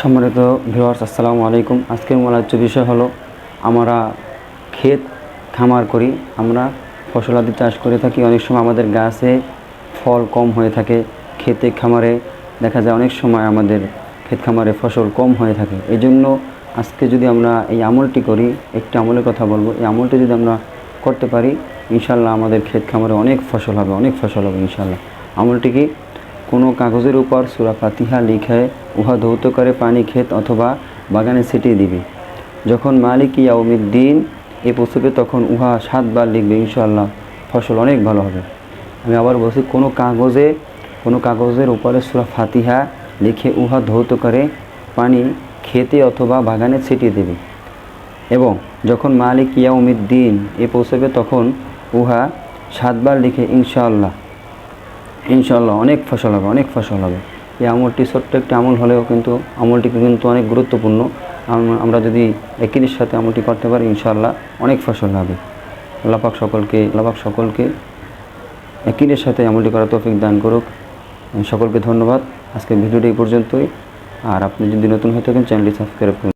সম্মানিত ভিউয়ার্স, আসসালামু আলাইকুম। আজকের মূল আলোচ্য বিষয় হলো আমরা ক্ষেত খামার করি, আমরা ফসলাদি চাষ করে থাকি। অনেক সময় আমাদের গাছে ফল কম হয়ে থাকে, ক্ষেতে খামারে দেখা যায় অনেক সময় আমাদের ক্ষেত খামারে ফসল কম হয়ে থাকে। এই জন্য আজকে যদি আমরা এই আমলটি করি, একটি আমলের কথা বলবো, এই আমলটি যদি আমরা করতে পারি ইনশাল্লাহ আমাদের ক্ষেত খামারে অনেক ফসল হবে ইনশাল্লাহ। আমলটি কি? কোনো কাগজের উপর সূরা ফাতিহা লিখে উহা ধৌত করে পানি ক্ষেত অথবা বাগানে ছিটিয়ে দিবি। যখন মালিক ইয়াউমিদ্দিন এ পৌঁছবে তখন উহা 7 বার লিখবে, ইনশাআল্লাহ ফসল অনেক ভালো হবে। আমি আবার বলছি, কোনো কাগজের উপরে সূরা ফাতিহা লিখে উহা ধৌত করে পানি ক্ষেতে অথবা বাগানে ছিটিয়ে দিবি এবং যখন মালিক ইয়াউমিদ্দিন এ পৌঁছবে তখন উহা 7 বার লিখে ইনশাআল্লাহ অনেক ফসল হবে। এই আমলটি ছোট্ট একটি আমল হলেও কিন্তু আমলটি কিন্তু অনেক গুরুত্বপূর্ণ। আমরা যদি একই সাথে আমলটি করতে পারি ইনশাআল্লাহ অনেক ফসল হবে। আল্লাহ পাক সকলকে একই সাথে আমলটি করার তৌফিক দান করুক। সকলকে ধন্যবাদ। আজকে ভিডিওটি এই পর্যন্তই। আর আপনি যদি নতুন হয়ে থাকেন চ্যানেলটি সাবস্ক্রাইব করুন।